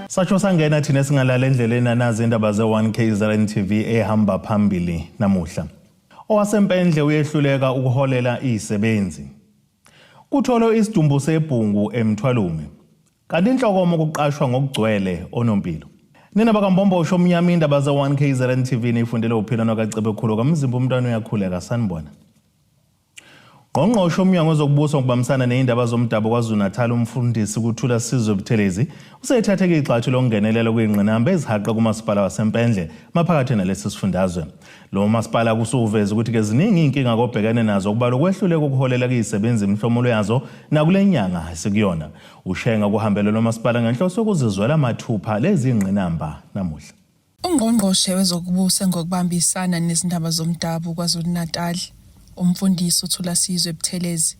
Satsho sangena thina singalala endleleni nazi indaba ze1KZN TV ehamba phambili namuhla. Owasempendle uyehluleka ukuholela izisebenzi. Kutholo isidumbu sebhungu eMthwalume. Kanti inhlokomo kuqashwa ngokugcwele onompilo. Nina bakambombo omnyama indaba ze1KZN TV nifundele uphilano kaCebe khulu kamzimba umntwana uyakhuleka sanibona. Ngqongqoshe umnyango wezokubusa ngokubambisana neindaba zomdabu KwaZulu-Natal umfundisi kuThula Sizwe Buthelezi usethatheke ixhathi lokungenelela kwingqinamba ezihaqa kumasipala wasempendle maphakathi nalesi sifundazwe. Lo masipala kusuveza ukuthi ke ziningi inkinga obhekene nazo kuba lokwehluleka ukuholela kuyisebenza imhlomulo yazo nakulenyanga esikuyona. Ushenga kuhambela lo masipala ngenhloso yokuzizwela amathupha lezi ingqinamba namuhla. Ungqongqoshe wezokubusa ngokubambisana nezindaba zomdabu KwaZulu-Natal umfundisi uThula Sizwe Buthelezi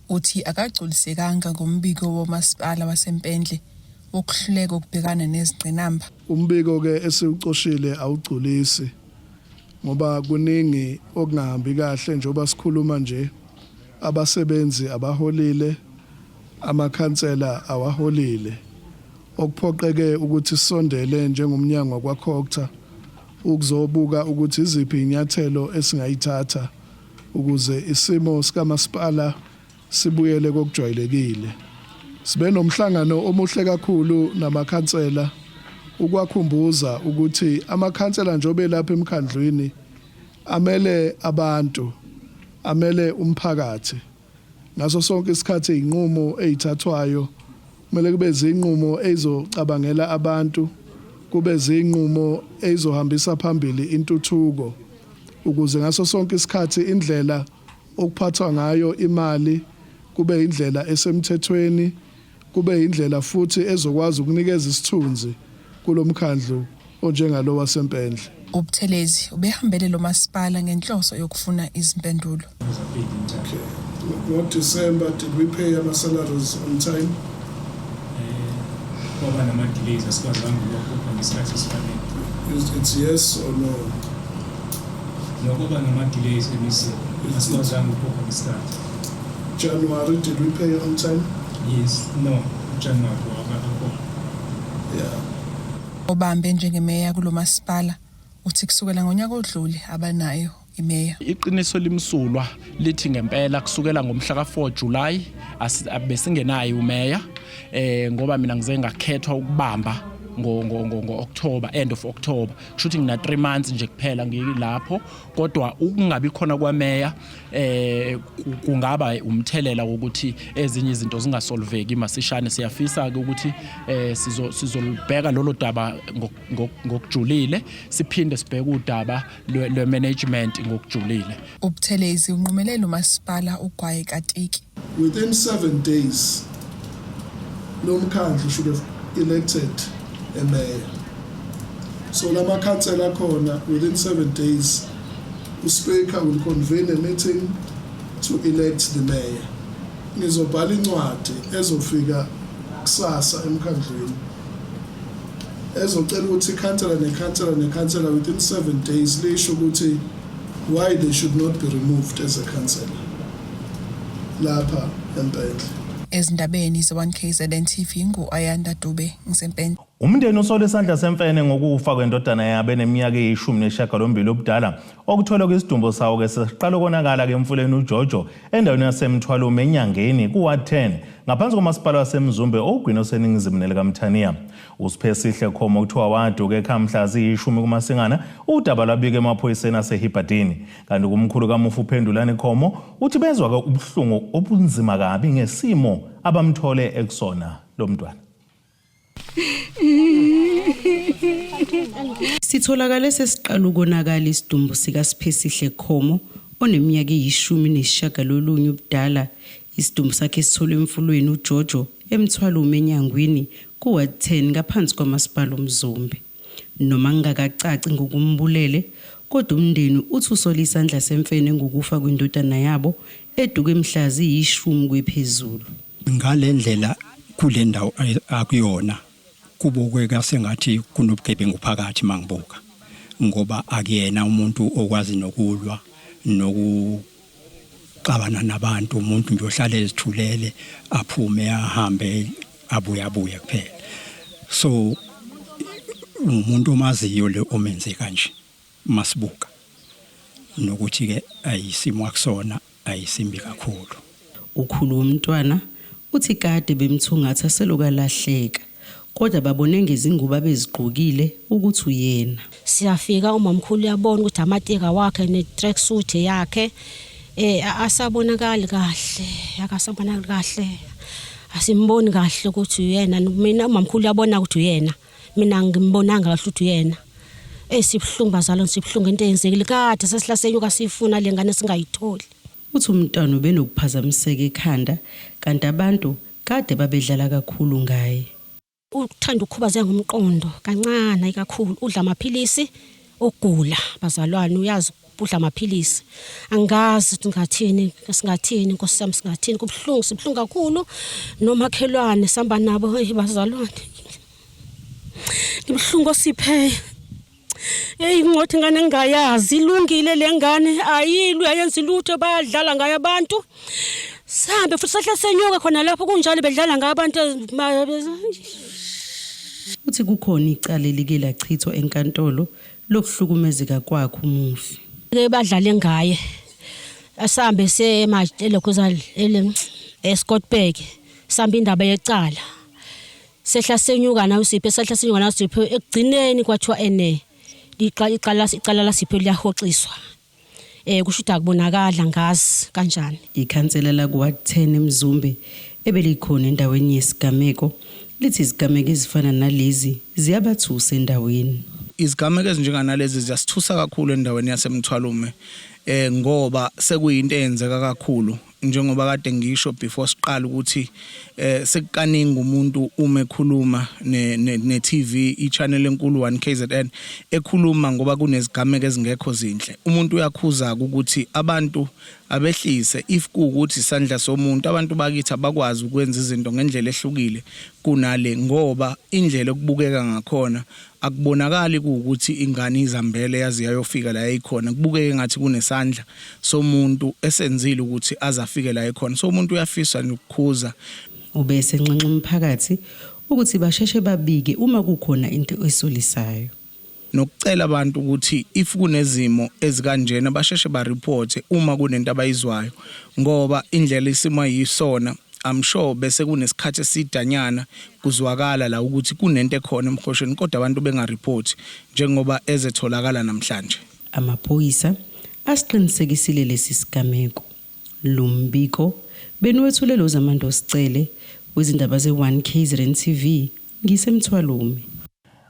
uthi akagculisekanga ngombiko womasipala wasempendle wokuhluleka ukubhekana nezingqinamba. Umbiko ke esiucoshile awugculisi ngoba kuningi okungahambi kahle njengoba sikhuluma nje, abasebenzi abaholile, amakhansela awaholile, okuphoqeke ukuthi sisondele njengomnyango wakwaCOGTA ukuzobuka ukuthi iziphi inyathelo esingayithatha ukuze isimo sikamasipala sibuyele kokujwayelekile. Sibe nomhlangano omuhle kakhulu namakhansela ukwakhumbuza ukuthi amakhansela njobe lapha emkhandlwini amele abantu, amele umphakathi. Ngaso sonke isikhathi inqumo ezithathwayo kumele kube zinqumo ezocabangela abantu, kube zinqumo ezohambisa phambili intuthuko ukuze ngaso sonke isikhathi indlela okuphathwa ngayo imali kube indlela esemthethweni, kube indlela futhi ezokwazi ukunikeza isithunzi kulomkhandlu onjengalo wasempendle. Ubuthelezi ubehambele lo masipala ngenhloso yokufuna izimpendulo. What December did we pay our salaries on time? Kwaba nama delays asikwazanga ukukhokha ngesikhathi esifanele. It's yes or no? Nokuba nama delays asikwazanga ukukhokha ngesikhathi. January did we pay on time? Yes, no, January wakakho. Yeah. Obambe njengemeya kulo masipala uthi kusukela ngonyaka odlule abanayo imeya. Iqiniso limsulwa lithi ngempela kusukela ngomhla ka4 July abesingenayo umeya ngoba mina ngize ngakhethwa ukubamba ngo-October, end of October. Kushuthi ngina 3 months nje kuphela ngilapho, kodwa ukungabi khona kwameya kungaba umthelela wokuthi ezinye izinto zingasolveki masishane. Siyafisa ke ukuthi sizolibheka lolo daba ngokujulile, siphinde sibheke udaba lwe-management ngokujulile. Ubuthelezi unqumelela umasipala uGwaye Katiki. Within 7 days, lo mkhandlu should have elected a mayor. So lama council akhona within 7 days uSpeaker will convene a meeting to elect the mayor. Ngizobhala incwadi ezofika kusasa emkhandlweni ezocela ukuthi councillor within 7 days lisho ukuthi why they should not be removed as a councillor lapha empendle. Ezindabeni ze1KZN TV nguAyanda Dube ngisempendle. Umndeni usole isandla semfene ngokufa kwendodana yabe neminyaka eyi18 obudala okuthola kwisidumbu sawo ke sesiqala ukonakala ke emfuleni uJojo endaweni yaseMthwalume enyangeni ku-10 ngaphansi komasipala waseMzumbe ogwini oseningizimu nelikaMthaniya. Usiphesihle Khomo uthiwa waduka ekhamhla ziyi10 kuMasingana udaba lwabika emaphoyiseni aseHibhadini. Kanti kumkhulu kaMufu uPhendulani Khomo uthi bezwa ke ubuhlungu obunzima kabi ngesimo abamthole ekusona lo mntwana. Sitholakale sesiqala ukonakala isidumbu sikaSiphesihle Khomo oneminyaka eyi19 ubudala. Isidumbu sakhe sitholwe emfulweni uJojo eMthwalume enyangweni ku-10 ngaphansi kwamasipala uMzumbe. Noma ngingakacaci ngokumbulele, kodwa umndeni uthi usole isandla semfene ngokufa kwendodana yabo eduka emhlazi yi10 kwephezulu. Ngalendlela kule ndawo akuyona kubukeka sengathi kunobugebengu phakathi mangibuka, ngoba akuyena umuntu okwazi nokulwa nokuxabana nabantu, umuntu nje ohlala ezithulele aphume ahambe abuya kuphela. So umuntu omaziyo le omenze kanje masibuka nokuthi ke ayisimo akusona ayisimbi kakhulu. Ukhulu womntwana uthi kade bemthungatha selokalahleka kodwa babone ngezingubo abezigqokile ukuthi uyena. Siyafika umamkhulu yabona ukuthi amateka wakhe ne tracksuit yakhe asabonakala kahle, yakasabonakala kahle. Asimboni kahle ukuthi uyena, mina umamkhulu yabona ukuthi uyena. Mina ngimbonanga kahle ukuthi uyena. Sibhlungu bazalwane, sibhlungu into eyenzekile kade sesihlasenyuka sifuna lengane singayitholi. Uthi umntwana ubenokuphazamiseka ekhanda kanti abantu kade babedlala kakhulu ngaye. Uthanda ukukhubazeka ngomqondo kancane kakhulu, udla amaphilisi ogula bazalwane, uyazi udla amaphilisi. Angazi ukuthi singathini Nkosi sami, singathini, kubhlungu, sibhlungu kakhulu nomakhelwane samba nabo bazalwane. Ibhlungu osiphe. Ngothi ngane ngingayazi ilungile lengane ayilwe ayenza lutho bayadlala ngaye abantu. Sambe futhi sahla senyuka khona lapho kunjalo bedlala ngabantu. Uthi kukhona icala elike lachithwa enkantolo lokuhlukumezeka kwakhe umufi. Badlale ngaye. Asambe semakuzali eScottburg. Sambe indaba yecala. Sehla senyuka nawe siphe, sehla senyuka nawe siphe ekugcineni kwathiwa icala lasipho liyahoxiswa. Kusho ukuthi akubonakala ngazi kanjani. Ikhansela la kuWard 10 eMzumbe ebelikhona endaweni yesigameko lithi izigameko ezifana nalezi ziyabathusa endaweni. Izigameko ezinjenganalezi ziyasithusa kakhulu endaweni yaseMthwalume ngoba sekuyinto eyenzeka kakhulu njengoba kade ngisho before siqala ukuthi sekukaningi umuntu uma ekhuluma ne TV ichannel enkulu 1 KZN ekhuluma ngoba kunezigameko ezingekho zinhle. Umuntu uyakhuza ukuthi abantu abehlise if kuukuthi isandla somuntu, abantu bakithi abakwazi ukwenza izinto ngendlela ehlukile kunale ngoba indlela okubukeka ngakhona akubonakali ukuthi ingane izambele yazi yayofika la eyikhona, kubukeke ngathi kunesandla somuntu esenzile ukuthi azafike la ekhona. So umuntu uyafisa ukukhuza ubese nxenxe umphakathi ukuthi basheshe babike uma kukhona into esolisayo. Nokucela abantu ukuthi if kunezimo ezikanjena basheshe ba report uma kunento abayizwayo ngoba indlela isimo yisona. I'm sure bese kunesikhathi esidanyana kuzwakala la ukuthi kunento ekhona emkhosheni kodwa abantu bengareport njengoba ezetholakala namhlanje. Amaphoyisa asiqinisekisile lesi sigameko. Lumbiko benwethulelo zamando sicele wezindaba ze1 KZN TV ngisemthwalume.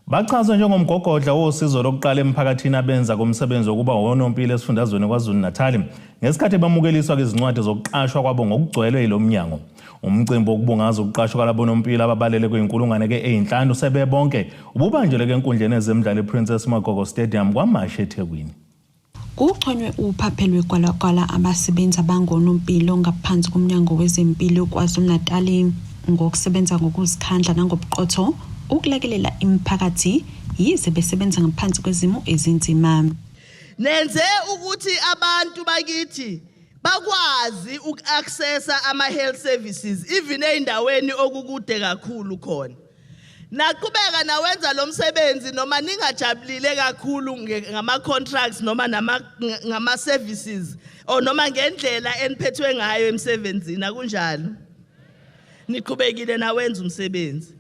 Bachazwa njengomgogodla wosizo lokuqala emphakathini abenza komsebenzi wokuba wonompilo esifundazweni kwaZulu-Natal ngesikhathi bamukeliswa kwizincwadi zokuqashwa kwabo ngokugcwele yilomnyango. Umcimbi wokubungaza ukuqashwa kwalabonompilo ababalele kwinkulungwane ke-5 sebebonke ububanjelwe enkundleni ezemidlalo ePrincess Magogo Stadium kwaMashe eThekwini. Kuchonywe uphaphelo wekwala abasebenzi abangonompilo ngaphansi komnyango wezempilo kwaZulu-Natal ngokusebenza ngokuzikhandla nangobuqotho ukulekelela imiphakathi yize besebenza ngaphansi kwezimo ezinzima. Nenze ukuthi abantu bakithi bakwazi uku-accessa ama-health services even endaweni okukude kakhulu khona. Naqhubeka nawenza lo msebenzi noma ningajabulile kakhulu ngama-contracts noma ngama-services noma ngendlela eniphethwe ngayo emsebenzini akunjalo. Niqhubekile nawenza umsebenzi.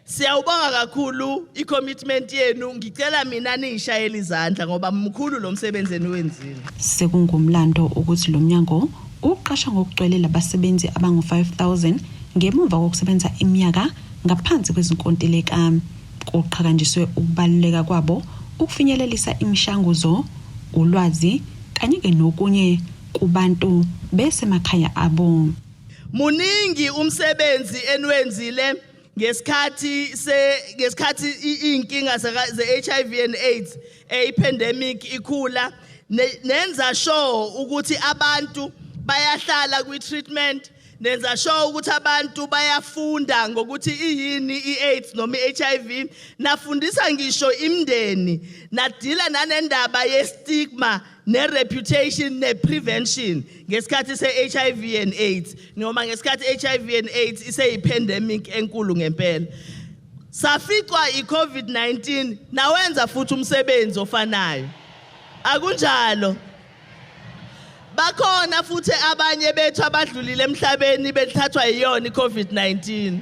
Siyawubonga kakhulu i-commitment yenu, ngicela mina nishayele izandla ngoba mkhulu lo msebenzi eniwenzile. Sekungumlando ukuthi lo mnyango uqasha ngokugcwele labasebenzi abangu-5,000 ngemuva kokusebenza iminyaka ngaphansi kwezinkontileka. Kuqhakanjiswe ukubaluleka kwabo ukufinyelelisa imishanguzo, ulwazi kanye nokunye kubantu besemakhaya abo. Muningi umsebenzi eniwenzile ngesikhathi inkinga ze-HIV and AIDS epandemic ikhula, nenza sure ukuthi abantu bayahlala kwi-treatment, nenza sure ukuthi abantu bayafunda ngokuthi iyini i-AIDS noma i-HIV, nafundisa ngisho imndeni, nadila nanendaba ye-stigma ne-reputation ne-prevention ngesikhathi se-HIV and AIDS noma ngesikhathi HIV and AIDS ise-pandemic enkulu ngempela. saficwa iCovid-19 nawenza futhi umsebenzi ofanayo. Akunjalo. Bakhona futhi abanye bethu abadlulile emhlabeni bethathwa yiyona iCovid-19.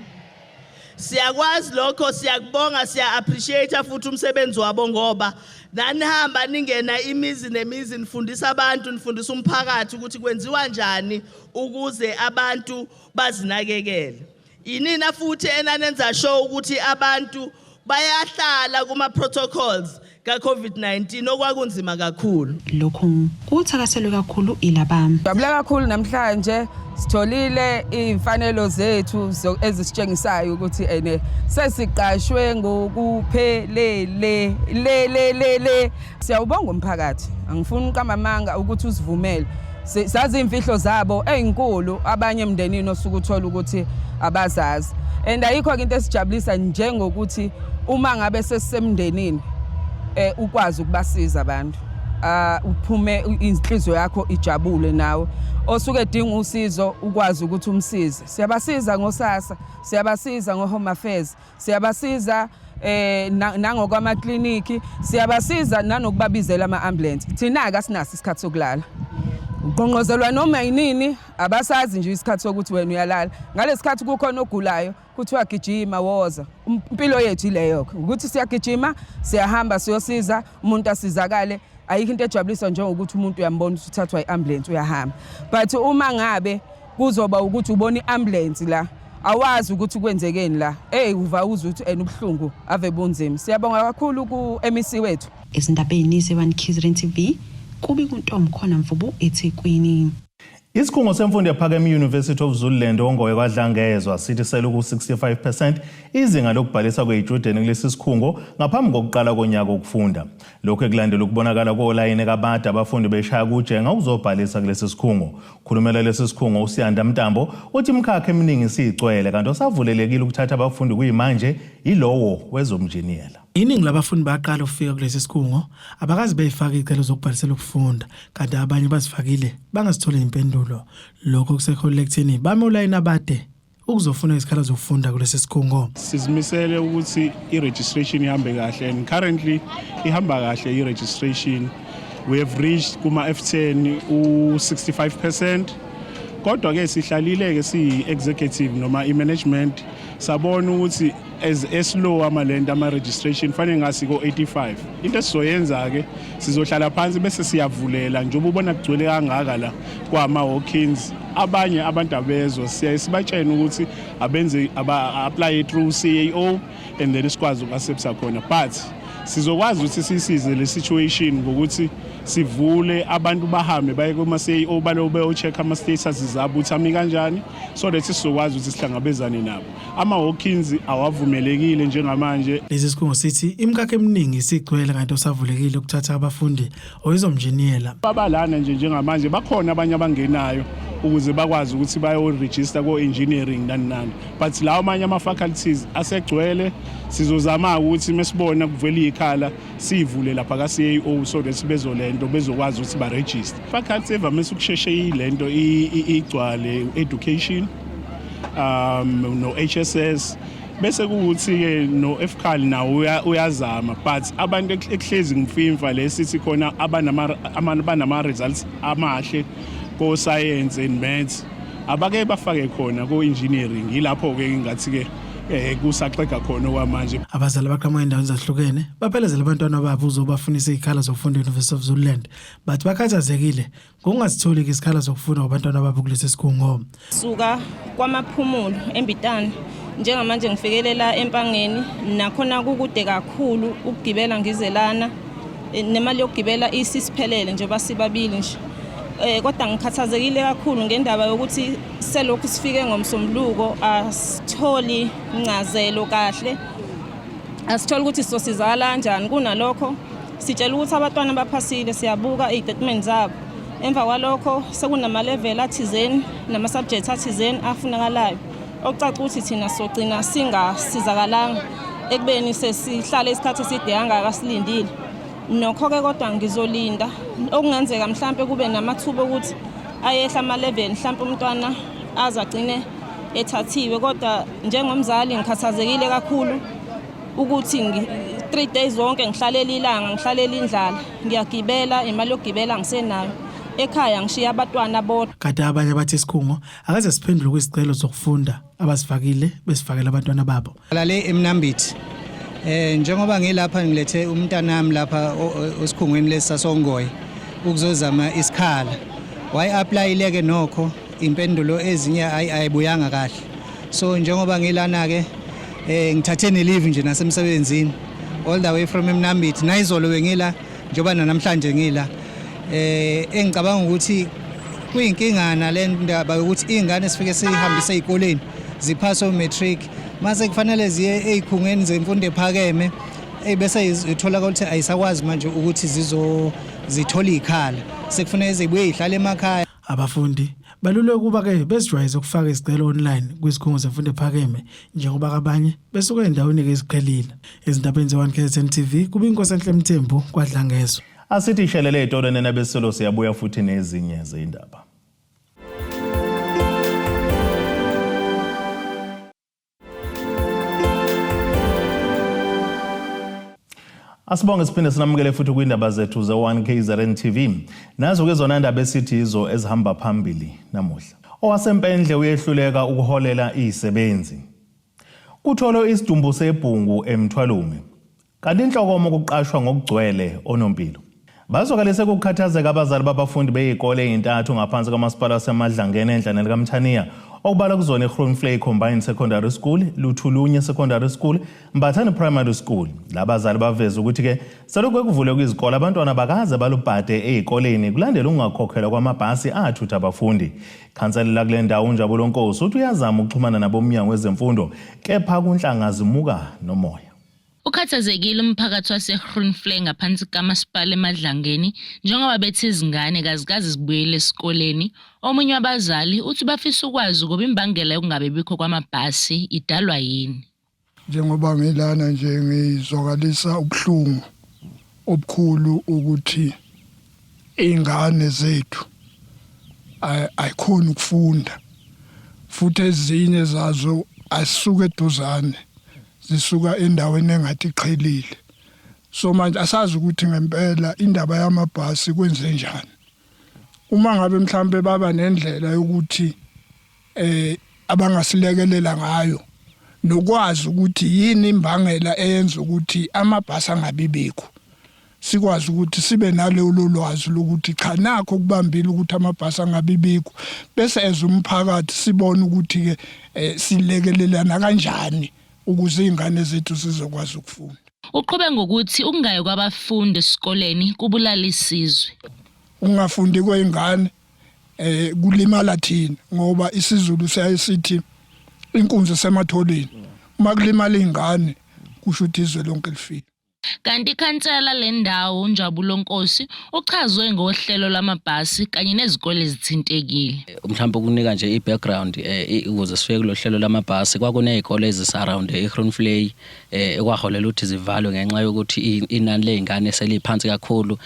Siyakwazi lokho, siyakubonga, siya-appreciate futhi umsebenzi wabo ngoba nanihamba ningena imizi nemizi nifundisa abantu, nifundisa umphakathi ukuthi kwenziwa njani ukuze abantu bazinakekele. Inina futhi enanenza show ukuthi abantu bayahlala kuma protocols ka-COVID-19 okwakunzima kakhulu. Lokhu kuthakaselwe kakhulu ilabami. Jabule kakhulu namhlanje sitholile imfanelo zethu ezisitshengisayo ukuthi sesiqashwe ngokuphelele le. Siyawubonga umphakathi. Angifuni ukamamanga ukuthi usivumele. Sazi imfihlo zabo ezinkulu abanye emndenini osukuthola ukuthi abazazi. And ayikho into esijabulisa njengokuthi uma ngabe sesisemndenini ukwazi ukubasiza abantu. Uphume inhliziyo yakho ijabule nawe. Osuke edinga usizo ukwazi ukuthi umsize. Siyabasiza ngosasa, siyabasiza ngoHome Affairs, siyabasiza nangokwama kliniki, siyabasiza nanokubabizela ama-ambulance. Thina ke asinaso isikhathi sokulala. Uqonqozelwa noma yinini abasazi nje isikhathi sokuthi wena uyalala. Ngalesikhathi kukhona ogulayo kuthiwa gijima woza. Impilo yethu ileyo ukuthi siyagijima, siyahamba siyosiza umuntu asizakale. Ayikho into ejabulisa njengokuthi umuntu uyambona ukuthi uthathwa iambulance uyahamba. But uma ngabe kuzoba ukuthi ubona iambulance la awazi ukuthi kwenzekeni la uva uzwe ukuthi ubuhlungu ave bunzima. Siyabonga kakhulu ku MEC wethu. Izindabeni ze1 Kizrin TV kubi kuntombi khona Mvubu eThekwini. Isikhungo semfundo ephakeme University of Zululand ongoye kwadlangezwa sithi seluku 65% izinga lokubhalisa kwezitudeni kulesi sikhungo ngaphambi kokuqala konyaka okufunda. Lokho ekulandela ukubonakala kolayini kabade abafundi beshaya kujenga ukuzobhalisa kulesi sikhungo. Khulumela lesi sikhungo uSiyanda Mtambo uthi imkhakha eminingi siyigcwele kanti osavulelekile ukuthatha abafundi kuyimanje ilowo wezomnjiniyela. Iningi labafundi baqala ukufika kulesi sikhungo abakazi beyifaka icelo zokubhalisela ukufunda kanti abanye bazifakile bangasitholi impendulo. Lokho kusekhona ekutheni bame ulayini abade ukuzofuna isikhala zokufunda kulesi sikhungo. Sizimisele ukuthi i-registration ihambe kahle and currently ihamba kahle i-registration. We have reached kuma F10 u65%. Kodwa ke sihlalile ke si-executive noma i-management sabona ukuthi as low amalenda ama-registration fanele ngasi ko-85. Into esizoyenza ke sizohlala phansi bese siyavulela njengoba ubona kugcwele kangaka la kwama-walk-ins. Abanye abantu abezwa sibatshena ukuthi abenze apply through CAO and then sikwazi uku-accepta khona. But sizokwazi ukuthi sisize le situation ngokuthi sivule abantu bahambe baye kuma CAO balobe check ama status zabo ukuthi ami kanjani so that sizokwazi ukuthi sihlangabezane nabo. Ama walk-ins awavumelekile njengamanje. Lesi sikhungo sithi imkhakha eminingi isigcwele kanti osavulekile ukuthatha abafundi oyizomnjiniyela. Babalana njengamanje bakhona abanye abangenayo ukuze bakwazi ukuthi bayo-register ko-engineering nani. But lawo amanye ama-faculties asegcwele sizozama ukuthi mesibona kuvela ikhala sivule lapha ka-CAO so that bezolento bezokwazi ukuthi ba-register. Faculty evamise ukusheshe ilento igcwale education no HSS bese kuthi ke no FCAL nawo uyazama but abantu ekuhlezi ngifimfa lesithi khona abanama results amahle ko science and maths abake bafake khona ko engineering ilapho ke ngathi ke kusaxega khona kwamanje. Abazali baqhamuka endaweni zahlukene baphelezela abantwana babo uzobafunisa izikhala zokufunda e-University of Zululand but bakhathazekile ngokungazitholi izikhala zokufunda abantwana babo kulesi sikhungo. Suka kwamaphumulo eMbitani njengamanje ngifikelela eMpangeni nakhona kukude kakhulu ukugibela ngizelana nemali yokugibela isiphelele njengoba sibabili nje. Kodwa ngikhathazekile kakhulu ngendaba yokuthi selokhu sifike ngomsombuluko asitholi incazelo kahle asitholi ukuthi sisizakala kanjani. Kunalokho sitshela ukuthi abantwana baphasile siyabuka istatement zabo emva kwalokho sekunama level athizeni nama subjects athizeni afunakalayo okucaca ukuthi thina sogcina singasizakalanga ekubeni sesihlala isikhathi eside kangaka silindile. Nokho ke kodwa ngizolinda okungenzeka mhlambe kube namathuba ukuthi ayehla ama level mhlambe umntwana azagcine ethathiwe kodwa njengomzali ngikhathazekile kakhulu ukuthi 3 days zonke ngihlalela ilanga ngihlalela indlala ngiyagibela imali yokugibela ngisenayo ekhaya ngishiya abantwana bodwa. Kade abanye bathi isikhungo akaze siphendule kwizicelo zokufunda abasifakile besifakela abantwana babo. Le eMnambithi njengoba ngilapha ngilethe umntanami lapha osikhungweni lesasongoye ukuzozama isikhala. Why apply leke nokho impendulo ezinye ayibuyanga kahle. So njengoba ngilana ke ngithathe ne leave nje nasemsebenzini all the way from eMnambithi nayizolo wengila njoba namhlanje ngila engicabanga ukuthi kuyinkinga nale ndaba ukuthi izingane sifike sihambise ezikoleni ziphaso matric mase kufanele ziye ezikhungweni zemfundo ephakeme bese ithola ukuthi ayisakwazi manje ukuthi zithola ikhala sekufanele zibuye ihlale emakhaya. Abafundi balulwe kuba ke besijwayeze ukufaka isicelo online kwizikhungo zemfundo ephakeme njengoba abanye besuka endaweni eziqhelile. Ezindabeni ze1KZN TV kuba inkosi enhle Mthembu kwadlangezwe. Asithi ishelele itolene nabeselo siyabuya futhi nezinye zeindaba. Asibonge siphinde sinamukele futhi kwindaba zethu ze1KZN TV. Nazo ke zona indaba esithi izo ezihamba phambili namuhla. Owasempendle uyehluleka ukuholela izisebenzi. Kutholo isidumbu sebhungu eMthwalume. Kanti inhlokomo kuqashwa ngokugcwele onompilo. Bazokalise ukukhathazeka abazali babafundi beyikole ezintathu ngaphansi kamasipala waseMadlangeni endlaneni kaMthaniya okubala kuzona eGroenvlei Combined Secondary School, Luthulunye Secondary School, Mbathani Primary School. Labazali baveza ukuthi ke selokhu kuvule kwizikole abantwana bakaze balubhade ezikoleni kulandela ungakhokhelwa kwamabhasi athutha abafundi. Khanselela kule ndawo uNjabulo Nkosi uthi uyazama ukuxhumana nabomnyango wezemfundo kepha kunhlanga zimuka nomoya. Ukhathazekile umphakathi waseGroenvlei ngaphansi kamasipala eMadlangeni njengoba bethi izingane kazikazi zibuyele esikoleni. Omunye wabazali uthi bafisa ukwazi ukuba imbangela yokungabe bikho kwamabhasi idalwa yini. Njengoba ngilana nje ngizokalisa ubuhlungu obukhulu ukuthi ingane zethu ayikhona ukufunda futhi ezinye zazo asisuka eduzane zisuka endaweni engathi iqhelile. So manje asazi ukuthi ngempela indaba yamabhasi kwenze njani. Uma ngabe mhlambe baba nendlela yokuthi abangasilekelela ngayo nokwazi ukuthi yini imbangela eyenza ukuthi amabhasi angabibikho. Sikwazi ukuthi sibe nalelo lwazi lokuthi cha nakho kubambile ukuthi amabhasi angabibikho bese ezumphakathi sibone ukuthi ke silekelelana kanjani ukuze ingane zethu sizokwazi ukufunda. Uqhubeka ngokuthi ukungayi kwabafundi esikoleni kubulala isizwe. Ungafundi kweingane kulimala thina ngoba isiZulu sayisithi inkunzi sematholeni. Uma kulimala ingane kusho ukuthi izwe lonke lifile. Kanti ikhansela lendawo uNjabulo Nkosi uchazwe ngohlelo lamabhasi kanye nezikole ezithintekile. Mhlawumbe ukunika nje ibackground ukuze sifike kulohlelo lamabhasi kwakunezikole ezisurround eGroenvlei ekwaholela ukuthi zivalwe ngenxa yokuthi inani lezingane seliphansi kakhulu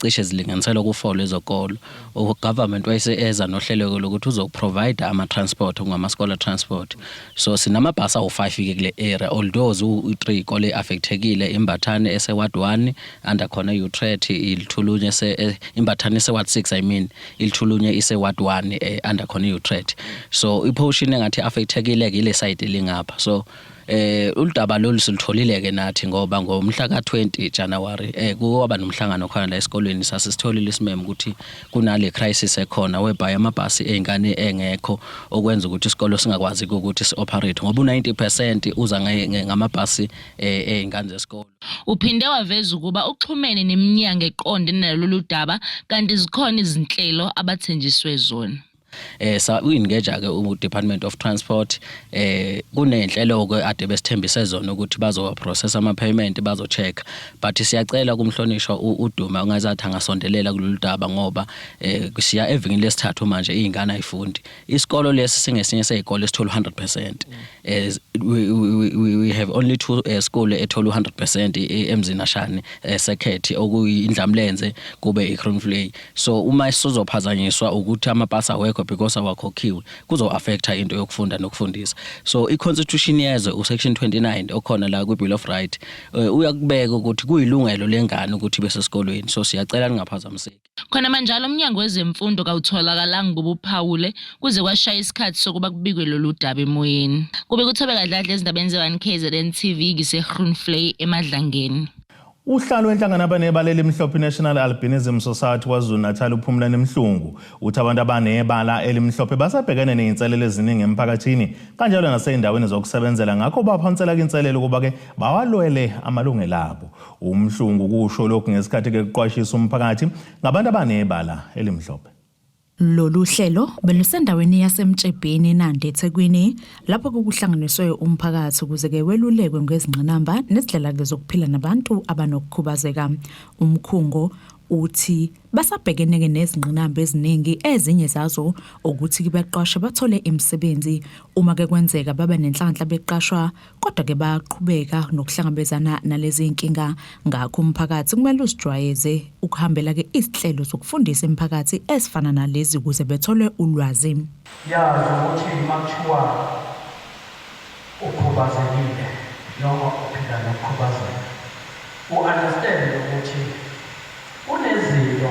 cishe zilinganiselwa ku4 lezokolo. Ugovernment wayeseza nohlelo lokuthi uzoprovide ama transport ngama scholar transport. So sinamabhasi awu5 kule area although u3 ikole affectekile Imbathane ese-Ward 1 anda khona uThreat ilithulunye Imbathane ese-Ward 6 I mean ilithulunye ise-Ward 1 anda khona uThreat. So iportion engathi affectekile ke ile side lingapha. So uludaba lolu silitholile ke nathi ngoba ngomhla ka20 January kuwaba nomhlangano khona la esikolweni sasitholile isimeme ukuthi kunale crisis ekhona whereby amabhasi ezingane engekho okwenza ukuthi isikolo singakwazi ukuthi sioperate ngoba u90% uza ngamabhasi ezingane zesikolo. Uphinde waveza ukuba uxhumene neminyango eqonde nalolu daba kanti zikhona izinhlelo abathenjiswe zona. Uyingeja ke uDepartment of Transport kunenhlelo ke ade besithembise zona ukuthi bazo process ama payment bazo check but siyacela kumhlonishwa uDuma ungazathi angasondelela kulolu daba ngoba siya evikini lesithathu manje izingane ayifundi isikolo lesi singesinye sezikole esithola 100%. We have only two school ethola 100% eMzinashane Sekhethi okuyindlamlenze kube eGroenvlei. So uma sizophazanyiswa ukuthi amabhasi awekho wakho because awakhokhiwe kuzo-affecta into yokufunda nokufundisa. So i-constitution yezwe usection 29 okhona la kwi-Bill of Rights uyakubeka ukuthi kuyilungelo lengane ukuthi ibe sesikolweni. So siyacela ningaphazamiseki. Khona manjalo umnyango wezemfundo kawutholakalanga kubuphawule kuze kwashaya isikhathi sokuba kubikwe lolu daba emoyeni. Kube kuthobe kadladla ezindabeni ze-1 KZN TV ngise-Groenvlei eMadlangeni. Uhlalo wenhlangano abanebaleli emhlophe National Albinism Society KwaZulu-Natal uPhumlani Mhlungu uthi abantu abanebala elimhlophe basabhekene nezinselelo eziningi emphakathini kanjalo naseyindaweni zokusebenzela ngakho baphansela inselelo kuba ke bawalwele amalungelo abo. uMhlungu kusho lokhu ngesikhathi ke kuqwashisa umphakathi ngabantu abanebala elimhlophe. Lolu hlelo belusendaweni yasemtshebheni eNandi eThekwini lapho kuhlanganiswe umphakathi ukuze ke welulekwe ngezingqinamba nezindlela zokuphila nabantu abanokukhubazeka. Umkhungo uthi basabhekene nezingqinamba eziningi ezinye zazo ukuthi beqashwe bathole imisebenzi uma ke kwenzeka baba nenhlanhla beqashwa kodwa ke baqhubeka nokuhlangabezana nalezi inkinga. Ngakho umphakathi kumele usijwayeze ukuhambela ke izinhlelo zokufundisa imiphakathi ezifana nalezi ukuze bethole ulwazi. Yazi ukuthi makuthiwa ukhubazekile noma uphila nokukhubazeka u-understand ukuthi unezinto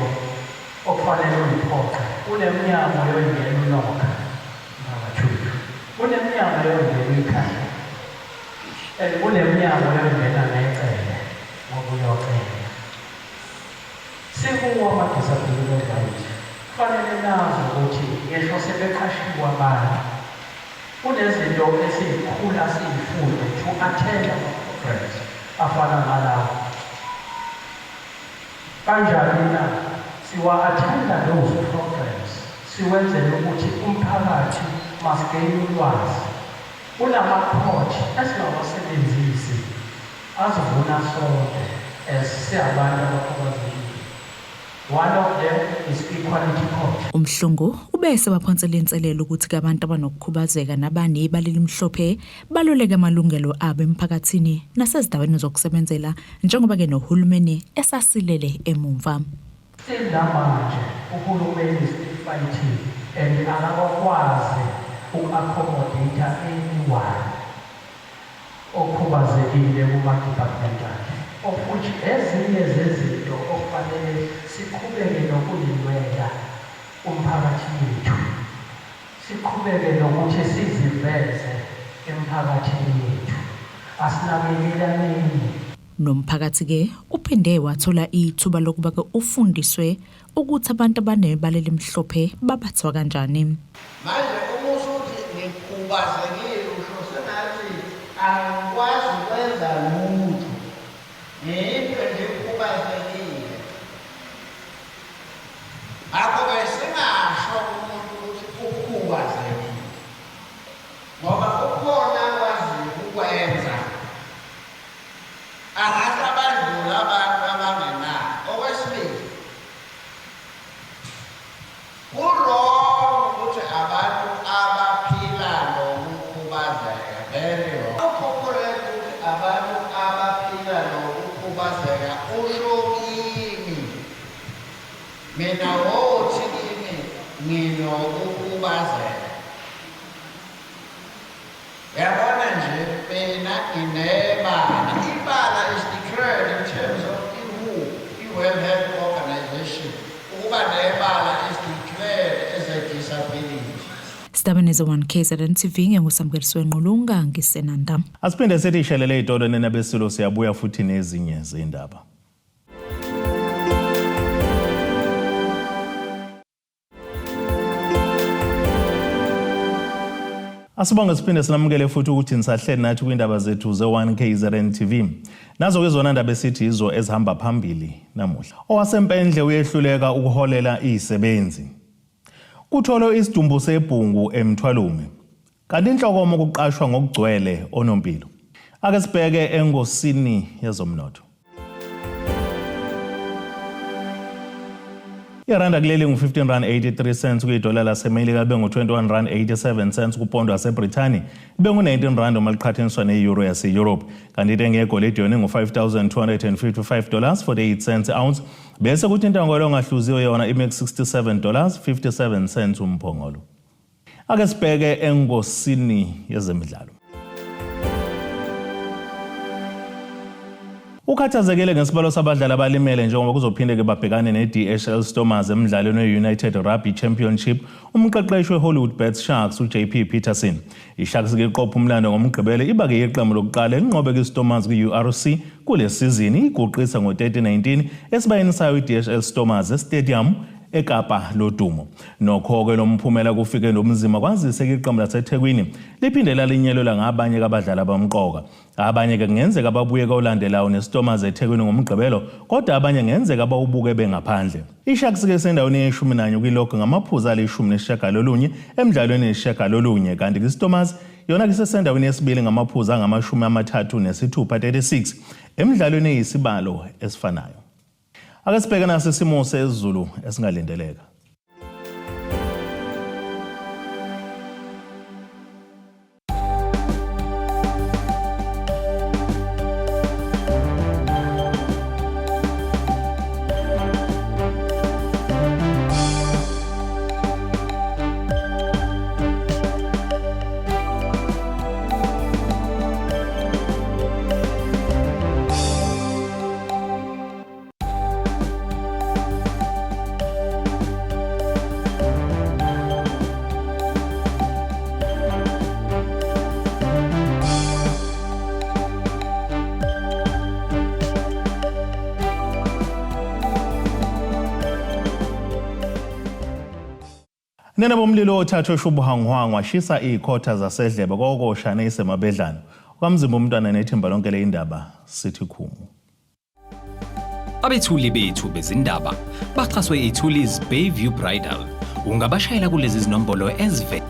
okufanele uyiphoqe, uneminyango yoyingena unokha ngabathutu, uneminyango yoyingena ikhaya, uneminyango yoyingena necele ngoba uyocela. Sikuwo ama-disability rights kufanele nazi ukuthi ngisho sebeqashiwe abantu kunezinto esiyikhula siyifunde to attend ama-conference afana nalawo. Kanjani na siwa-attenda those programs siwenzele ukuthi umphakathi masigeyine ulwazi. Kunama-coach esingawasebenzisi azivuna sonke as siyabantu abakhubazekile. One of them is equality coach. Umhlungu ubese baphonsela inselelo ukuthi abantu abanokukhubazeka nabanebala elimhlophe baluleke amalungelo abo emphakathini nasezindaweni zokusebenzela njengoba ke nohulumeni esasilele emumva. Sinamanje uhulumeni is-fighting and akakwazi uku-accommodate anyone okhubazekile kuma-department akhe. Of which ezinye zezinto okufanele siqhubeke nokuyilwela umphakathi wethu, siqhubeke nokuthi siziveze emphakathini wethu, asinakekelaneni. Nomphakathi ke uphinde wathola ithuba lokuba ke ufundiswe ukuthi abantu abanebala elimhlophe babathwa kanjani. Manje umuntu uthi ngikhubazekile usho sengathi angikwazi ukwenza lutho. Yinto nje ukhubazekile. Akho besingasho umuntu ukuthi ukhubazekile. Ngoba ukhona akwazi ukwenza. Angathi abadlula abantu abangenayo. Okwesibili, kurong ukuthi abantu abaphila nokukhubazeka very wrong. Ukukholelwa ukuthi abantu abaphila nokukhubazeka usho kimi. Mina wothi kimi nginokukhubazeka. Yabona nje mina nginebala. Ibala is declared in terms of World Health Organization. Ukuba nebala is declared as a disability. Stabene zo1 KZN TV ngengusamkeliswe Nqulunga ngisenanda. Asiphinde sithi ishelele itolo nenabesilo siyabuya futhi nezinye zindaba. Asibonge siphinde sinamukele futhi ukuthi nisahleli nathi kwindaba zethu ze1 KZN TV. Nazo ke zona indaba esithi izo ezihamba phambili namuhla. Owasempendle uyehluleka ukuholela izisebenzi. Kutholo isidumbu sebhungu eMthwalume. Kanti inhlokomo kuqashwa ngokugcwele onompilo. Ake sibheke engosini yezomnotho. Iranda kuleli ngu-15.83 kuyidola lasemelika libe ngu-21.87 kupondo waseBrithani libe ngu-19 uma liqhathaniswa ne-euro yase-Europe. Kanti intengo yegolide yona $5,255.48 ounce bese kuthi intengo engahluziwe yona ime $67.57 umphongolo. Ake sibheke engosini yezemidlalo. Ukhathazekile ngesibalo sabadlali abalimele njengoba kuzophinde babhekane ne-DHL Stormers emidlalweni we-United Rugby Championship. Umqeqeshi we-Hollywood Bets Sharks uJP Peterson iSharks iqopha umlando ngomgqibelo iba-ke iqembu lokuqala elinqobe kwi-Stormers kwi-URC kule sizini iguqisa ngo-3019 esibayeni sayo i-DHL Stormers estadium eKapa lodumo. Nokho-ke lo mphumela kufike nomzima kwazise iqembu laseThekwini liphinde lalinyelela ngabanye kabadlali abamqoka. Abanye-ke kungenzeka ababuye kolandelayo neStormers eThekwini ngomgqibelo kodwa abanye ngenzeka abawubuke bengaphandle. iSharks-ke sendaweni ye-11 kwilokho ngamaphuzu ali-19 emidlalweni ye-9 kanti kwi-Stormers yona-ke isesendaweni yesibili ngamaphuzu angama-36 emidlalweni eyisibalo esifanayo. Ake sibheke nasisimo sezulu esingalindeleka. Nena bomlilo othathwe shubuhangwang washisa ikhotha zasedlebe kokoshane isemabedlana. Kwamzimba umntwana nethemba lonke leindaba sithi khumu. Abethuli bethu bezindaba baxhaswe iThulis Bayview Bridal. Ungabashayela kulezi zinombolo ezivela